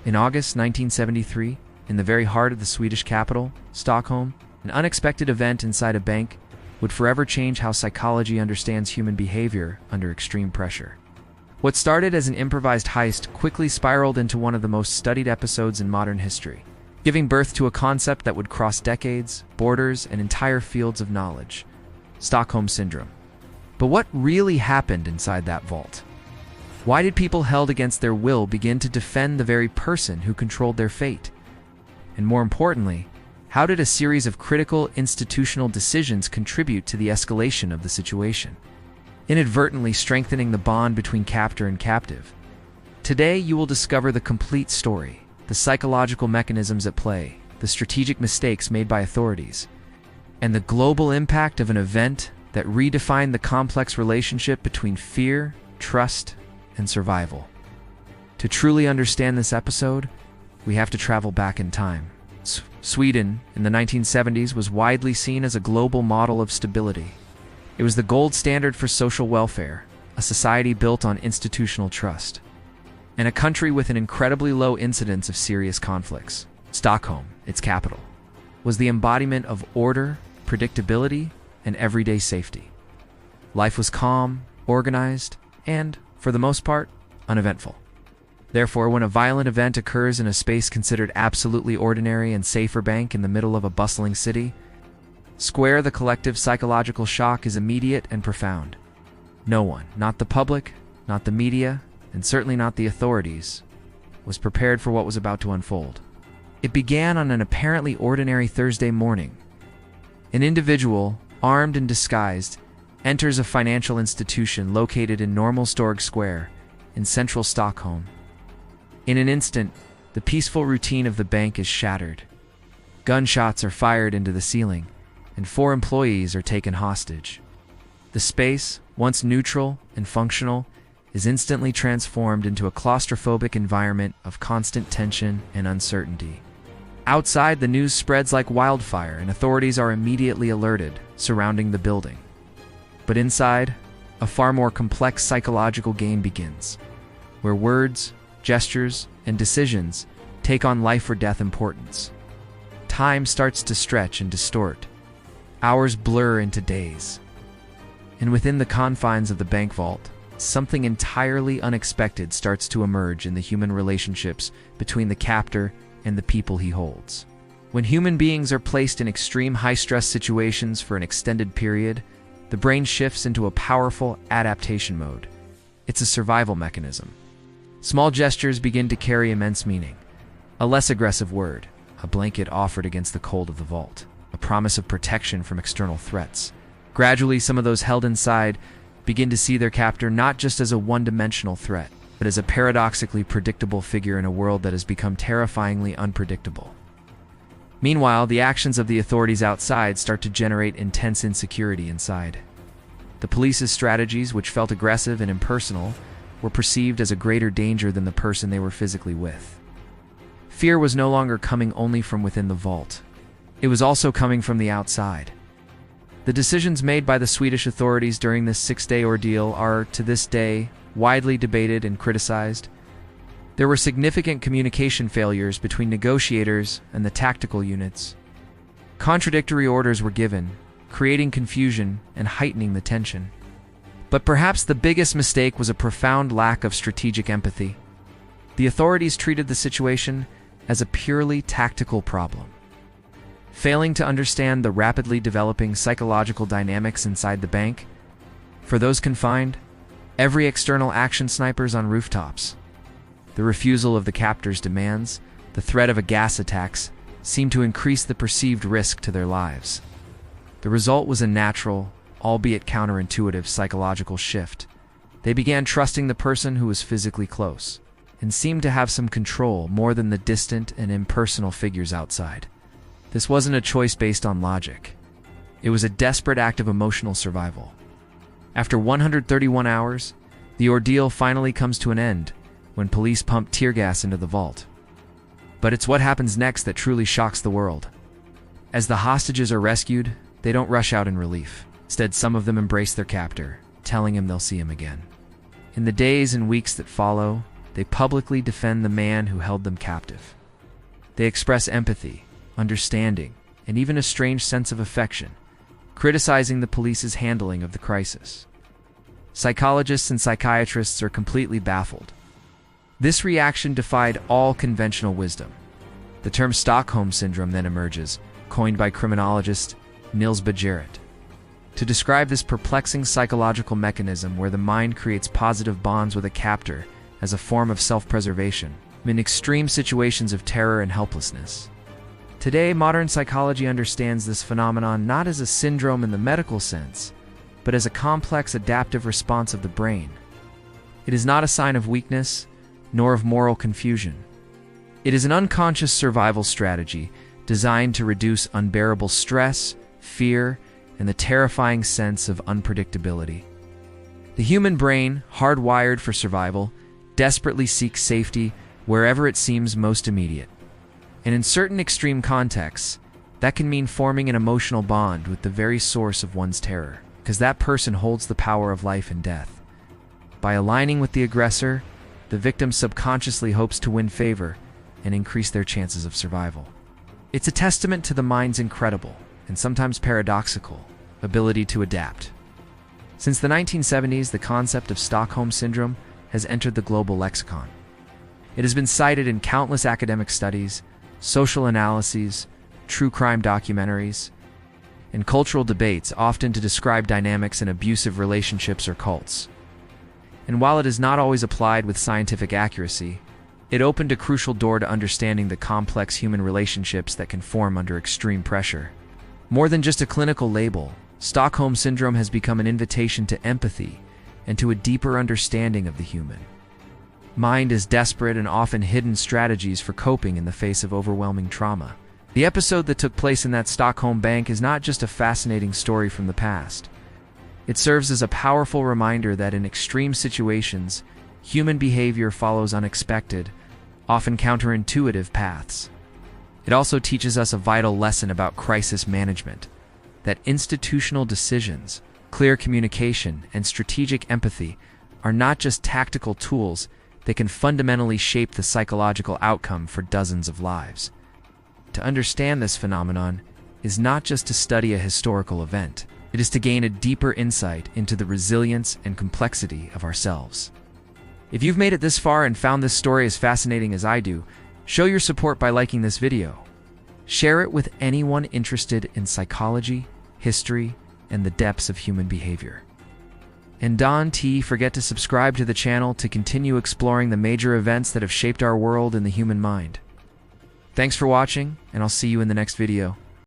In August 1973, in the very heart of the Swedish capital, Stockholm, an unexpected event inside a bank would forever change how psychology understands human behavior under extreme pressure. What started as an improvised heist quickly spiraled into one of the most studied episodes in modern history, giving birth to a concept that would cross decades, borders, and entire fields of knowledge: Stockholm Syndrome. But what really happened inside that vault? Why did people held against their will begin to defend the very person who controlled their fate? And more importantly, how did a series of critical institutional decisions contribute to the escalation of the situation, inadvertently strengthening the bond between captor and captive? Today, you will discover the complete story, the psychological mechanisms at play, the strategic mistakes made by authorities, and the global impact of an event that redefined the complex relationship between fear, trust, and survival. To truly understand this episode, we have to travel back in time. Sweden, in the 1970s, was widely seen as a global model of stability. It was the gold standard for social welfare, a society built on institutional trust, and a country with an incredibly low incidence of serious conflicts. Stockholm, its capital, was the embodiment of order, predictability, and everyday safety. Life was calm, organized, and, for the most part, uneventful. Therefore, when a violent event occurs in a space considered absolutely ordinary and safe for bank in the middle of a bustling city, the collective psychological shock is immediate and profound. No one, not the public, not the media, and certainly not the authorities, was prepared for what was about to unfold. It began on an apparently ordinary Thursday morning. An individual, armed and disguised, enters a financial institution located in Norrmalmstorg Square in central Stockholm. In an instant, the peaceful routine of the bank is shattered. Gunshots are fired into the ceiling, and 4 employees are taken hostage. The space, once neutral and functional, is instantly transformed into a claustrophobic environment of constant tension and uncertainty. Outside, the news spreads like wildfire, and authorities are immediately alerted, surrounding the building. But inside, a far more complex psychological game begins, where words, gestures, and decisions take on life or death importance. Time starts to stretch and distort. Hours blur into days. And within the confines of the bank vault, something entirely unexpected starts to emerge in the human relationships between the captor and the people he holds. When human beings are placed in extreme high-stress situations for an extended period, the brain shifts into a powerful adaptation mode. It's a survival mechanism. Small gestures begin to carry immense meaning. A less aggressive word, a blanket offered against the cold of the vault, a promise of protection from external threats. Gradually, some of those held inside begin to see their captor not just as a one-dimensional threat, but as a paradoxically predictable figure in a world that has become terrifyingly unpredictable. Meanwhile, the actions of the authorities outside start to generate intense insecurity inside. The police's strategies, which felt aggressive and impersonal, were perceived as a greater danger than the person they were physically with. Fear was no longer coming only from within the vault. It was also coming from the outside. The decisions made by the Swedish authorities during this 6-day ordeal are, to this day, widely debated and criticized. There were significant communication failures between negotiators and the tactical units. Contradictory orders were given, creating confusion and heightening the tension. But perhaps the biggest mistake was a profound lack of strategic empathy. The authorities treated the situation as a purely tactical problem, failing to understand the rapidly developing psychological dynamics inside the bank. For those confined, every external action, snipers on rooftops, the refusal of the captor's demands, the threat of a gas attacks, seemed to increase the perceived risk to their lives. The result was a natural, albeit counterintuitive, psychological shift. They began trusting the person who was physically close, and seemed to have some control more than the distant and impersonal figures outside. This wasn't a choice based on logic. It was a desperate act of emotional survival. After 131 hours, the ordeal finally comes to an end when police pump tear gas into the vault. But it's what happens next that truly shocks the world. As the hostages are rescued, they don't rush out in relief. Instead, some of them embrace their captor, telling him they'll see him again. In the days and weeks that follow, they publicly defend the man who held them captive. They express empathy, understanding, and even a strange sense of affection, criticizing the police's handling of the crisis. Psychologists and psychiatrists are completely baffled. This reaction defied all conventional wisdom. The term Stockholm Syndrome then emerges, coined by criminologist Nils Jarrett, to describe this perplexing psychological mechanism where the mind creates positive bonds with a captor as a form of self-preservation in extreme situations of terror and helplessness. Today, modern psychology understands this phenomenon not as a syndrome in the medical sense, but as a complex adaptive response of the brain. It is not a sign of weakness, nor of moral confusion. It is an unconscious survival strategy designed to reduce unbearable stress, fear, and the terrifying sense of unpredictability. The human brain, hardwired for survival, desperately seeks safety wherever it seems most immediate. And in certain extreme contexts, that can mean forming an emotional bond with the very source of one's terror, because that person holds the power of life and death. By aligning with the aggressor, the victim subconsciously hopes to win favor and increase their chances of survival. It's a testament to the mind's incredible, and sometimes paradoxical, ability to adapt. Since the 1970s, the concept of Stockholm Syndrome has entered the global lexicon. It has been cited in countless academic studies, social analyses, true crime documentaries, and cultural debates, often to describe dynamics in abusive relationships or cults. And while it is not always applied with scientific accuracy, it opened a crucial door to understanding the complex human relationships that can form under extreme pressure. More than just a clinical label, Stockholm Syndrome has become an invitation to empathy and to a deeper understanding of the human mind as desperate and often hidden strategies for coping in the face of overwhelming trauma. The episode that took place in that Stockholm bank is not just a fascinating story from the past. It serves as a powerful reminder that in extreme situations, human behavior follows unexpected, often counterintuitive paths. It also teaches us a vital lesson about crisis management, that institutional decisions, clear communication, and strategic empathy are not just tactical tools. They can fundamentally shape the psychological outcome for dozens of lives. To understand this phenomenon is not just to study a historical event. It is to gain a deeper insight into the resilience and complexity of ourselves. If you've made it this far and found this story as fascinating as I do, show your support by liking this video. Share it with anyone interested in psychology, history, and the depths of human behavior. And don't forget to subscribe to the channel to continue exploring the major events that have shaped our world and the human mind. Thanks for watching, and I'll see you in the next video.